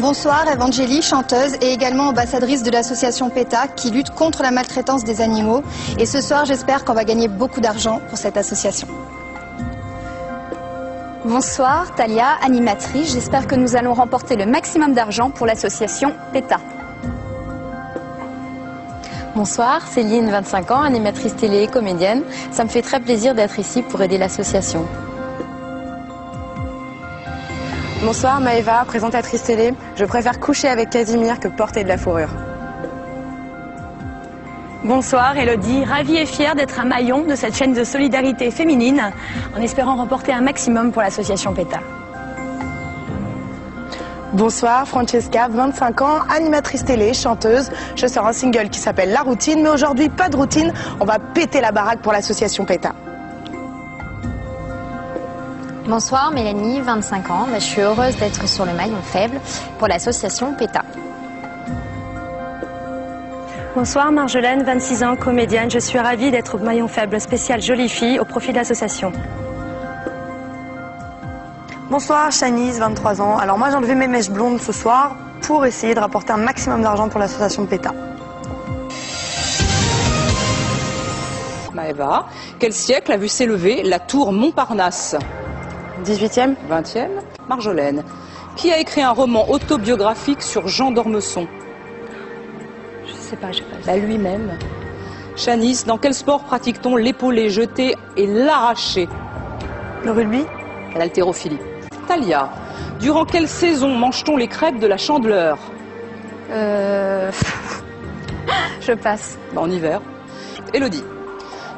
Bonsoir, Evangélie, chanteuse et également ambassadrice de l'association PETA qui lutte contre la maltraitance des animaux. Et ce soir, j'espère qu'on va gagner beaucoup d'argent pour cette association. Bonsoir, Talia, animatrice. J'espère que nous allons remporter le maximum d'argent pour l'association PETA. Bonsoir, Céline, 25 ans, animatrice télé et comédienne. Ça me fait très plaisir d'être ici pour aider l'association. Bonsoir, Maëva, présentatrice télé. Je préfère coucher avec Casimir que porter de la fourrure. Bonsoir, Elodie, ravie et fière d'être un maillon de cette chaîne de solidarité féminine, en espérant remporter un maximum pour l'association PETA. Bonsoir, Francesca, 25 ans, animatrice télé, chanteuse. Je sors un single qui s'appelle La Routine, mais aujourd'hui, pas de routine, on va péter la baraque pour l'association PETA. Bonsoir, Mélanie, 25 ans. Je suis heureuse d'être sur le maillon faible pour l'association PETA. Bonsoir, Marjolaine, 26 ans, comédienne. Je suis ravie d'être au maillon faible spécial Jolie Fille au profit de l'association. Bonsoir, Shanice, 23 ans. Alors moi, j'ai enlevé mes mèches blondes ce soir pour essayer de rapporter un maximum d'argent pour l'association PETA. Maëva, quel siècle a vu s'élever la tour Montparnasse? 18e. 20e. Marjolaine, qui a écrit un roman autobiographique sur Jean d'Ormesson? Je sais pas, je sais pas. Lui-même. Shanice, dans quel sport pratique-t-on l'épaulé jeté et l'arraché? Le rugby. L'haltérophilie. Talia, durant quelle saison mange-t-on les crêpes de la Chandeleur? Je passe. En hiver. Élodie,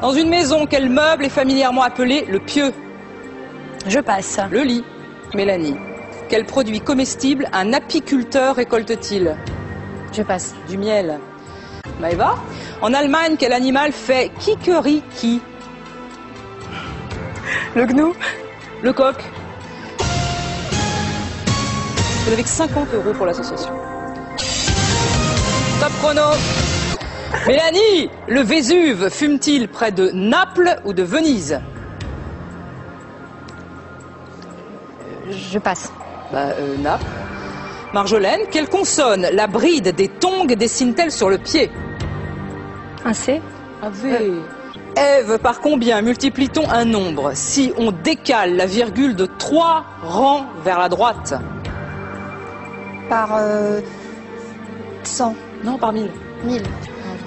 dans une maison, quel meuble est familièrement appelé le pieu? Je passe. Le lit. Mélanie, quel produit comestible un apiculteur récolte-t-il? Je passe. Du miel. Maëva, en Allemagne, quel animal fait kikeriki? Le gnou. Le coq. Vous n'avez que 50 € pour l'association. Top chrono. Mélanie, le Vésuve fume-t-il près de Naples ou de Venise? Je passe. Naples. Marjolaine, quelle consonne la bride des tongs dessine-t-elle sur le pied? Un C. Un V. Ève, par combien multiplie-t-on un nombre si on décale la virgule de 3 rangs vers la droite? Par 100. Non, par 1000. 1000.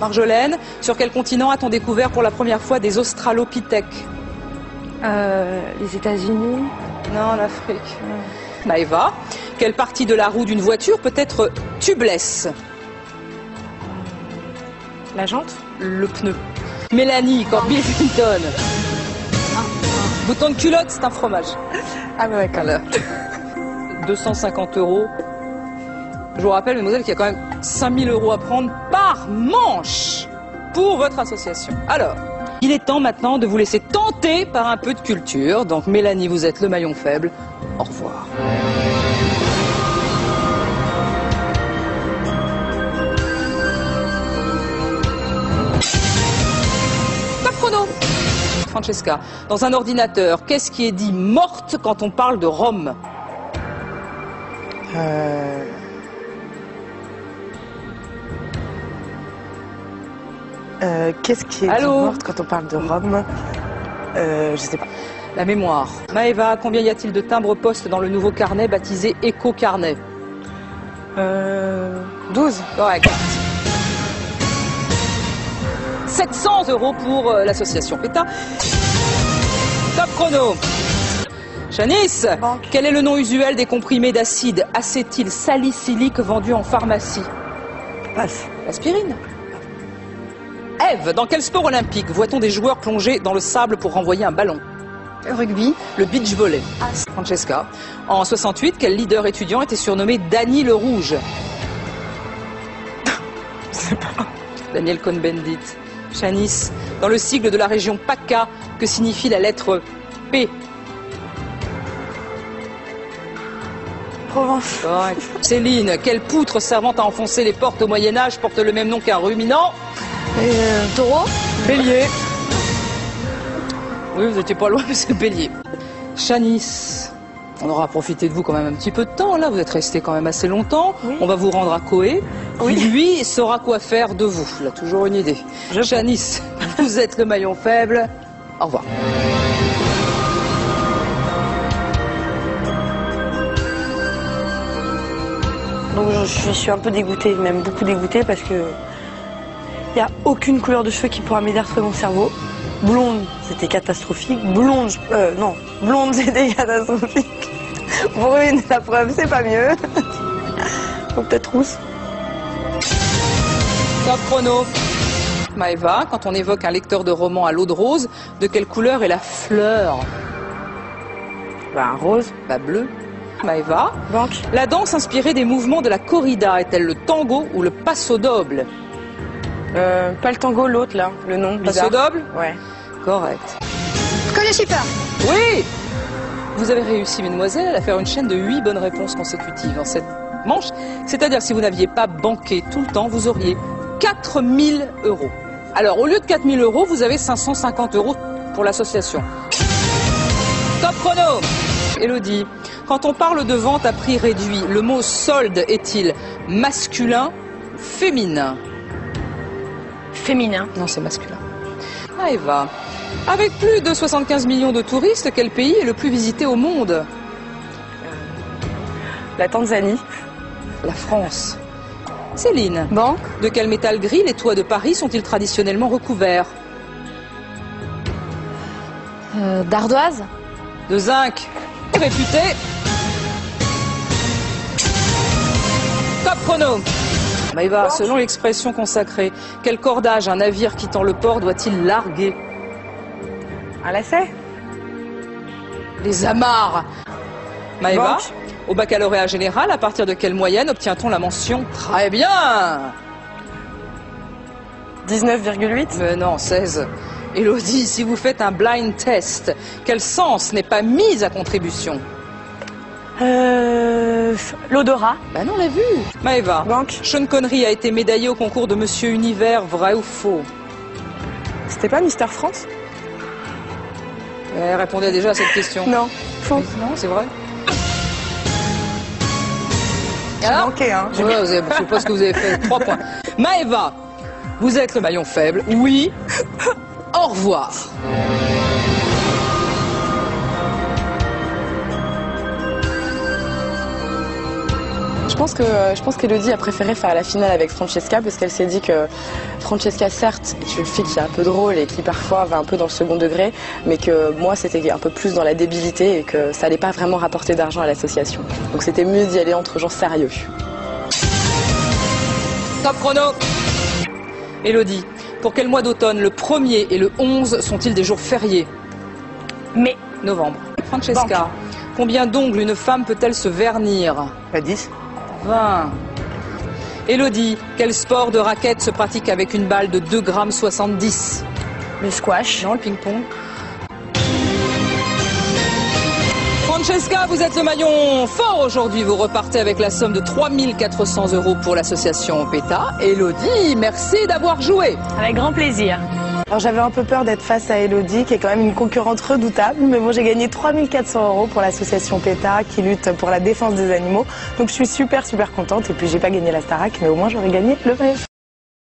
Marjolaine, sur quel continent a-t-on découvert pour la première fois des australopithèques? Les États-Unis. Non, l'Afrique. Maëva, quelle partie de la roue d'une voiture peut être tubeless? La jante. Le pneu. Mélanie, quand Bill Clinton. Bouton de culotte, c'est un fromage. Ah bah d'accord. 250 €. Je vous rappelle, mademoiselle, qu'il y a quand même 5000 € à prendre par manche pour votre association. Alors, il est temps maintenant de vous laisser tenter par un peu de culture. Donc Mélanie, vous êtes le maillon faible. Au revoir. Top chrono. Francesca, dans un ordinateur, qu'est-ce qui est dit morte quand on parle de Rome? Qu'est-ce qui est morte quand on parle de Rome? Je sais pas. La mémoire. Maëva, combien y a-t-il de timbres-poste dans le nouveau carnet baptisé Éco-Carnet? 12. Correct. 700 € pour l'association PETA. Top chrono. Shanice, quel est le nom usuel des comprimés d'acide acétylsalicylique vendus en pharmacie? Passe. L'aspirine. Ève, dans quel sport olympique voit-on des joueurs plonger dans le sable pour renvoyer un ballon? Rugby. Le beach volley. Francesca, en 68, quel leader étudiant était surnommé Danny le Rouge? Je sais pas. Daniel Cohn-Bendit. Shanice, dans le sigle de la région PACA, que signifie la lettre P? Provence. Correct. Céline, quelle poutre servant à enfoncer les portes au Moyen-Âge porte le même nom qu'un ruminant? Taureau. Bélier. Oui, vous n'étiez pas loin, mais c'est Bélier. Shanice, On aura profité de vous quand même un petit peu de temps, là. Vous êtes resté quand même assez longtemps. Oui. On va vous rendre à Coé. Oui. Qui, lui, saura quoi faire de vous. Il a toujours une idée. Janice, vous êtes le maillon faible. Au revoir. Donc je suis un peu dégoûtée, même beaucoup dégoûtée, parce que il n'y a aucune couleur de cheveux qui pourra m'aider à retrouver mon cerveau. Blonde, c'était catastrophique. Blonde, blonde, c'était catastrophique. Brune, la preuve, c'est pas mieux. Donc peut-être rousse. Top chrono. Maëva, quand on évoque un lecteur de romans à l'eau de rose, de quelle couleur est la fleur? Bah, rose. Bah, bleu. Maëva. Banque. La danse inspirée des mouvements de la corrida est-elle le tango ou le passo doble? Pas le tango, l'autre là, le nom bizarre. Passo doble? Ouais. Correct. Collé shipper. Oui! Vous avez réussi, mesdemoiselles, à faire une chaîne de 8 bonnes réponses consécutives dans cette manche. C'est-à-dire que si vous n'aviez pas banqué tout le temps, vous auriez 4 000 €. Alors, au lieu de 4 000 €, vous avez 550 € pour l'association. Top chrono! Élodie, quand on parle de vente à prix réduit, le mot solde est-il masculin ou féminin? Féminin. Non, c'est masculin. Maëva, avec plus de 75 millions de touristes, quel pays est le plus visité au monde? La Tanzanie. La France. Céline, Banque. De quel métal gris les toits de Paris sont-ils traditionnellement recouverts? D'ardoise. De zinc. Réputé. Top chrono. Maëva, selon l'expression consacrée, quel cordage un navire quittant le port doit-il larguer? Un lacet. Les amarres. Maëva, Banque. au baccalauréat général, à partir de quelle moyenne obtient-on la mention très bien? 19,8. Mais non, 16. Élodie, si vous faites un blind test, quel sens n'est pas mis à contribution? L'odorat. Ben non, on l'a vu. Maëva, Banque. Sean Connery a été médaillé au concours de Monsieur Univers, vrai ou faux? C'était pas Mister France? Répondez déjà à cette question. Non. Faux. Non, c'est vrai. J'ai manqué, hein. Ouais, je suppose que vous avez fait 3 points. Maëva, vous êtes le maillon faible. Oui. Au revoir. Je pense qu'Élodie a préféré faire la finale avec Francesca parce qu'elle s'est dit que Francesca, certes, est une fille qui est un peu drôle et qui parfois va un peu dans le second degré, mais que moi, c'était un peu plus dans la débilité et que ça n'allait pas vraiment rapporter d'argent à l'association. Donc c'était mieux d'y aller entre gens sérieux. Top chrono. Élodie, pour quel mois d'automne le 1er et le 11 sont-ils des jours fériés? Mai. Novembre. Francesca, combien d'ongles une femme peut-elle se vernir? Pas 10. 20. Élodie, quel sport de raquette se pratique avec une balle de 2,70 g? Le squash. Non, le ping-pong. Francesca, vous êtes le maillon fort aujourd'hui. Vous repartez avec la somme de 3 400 € pour l'association PETA. Élodie, merci d'avoir joué. Avec grand plaisir. Alors j'avais un peu peur d'être face à Élodie, qui est quand même une concurrente redoutable, mais moi j'ai gagné 3 400 € pour l'association PETA, qui lutte pour la défense des animaux. Donc je suis super contente, et puis j'ai pas gagné la Starac, mais au moins j'aurais gagné le maillot.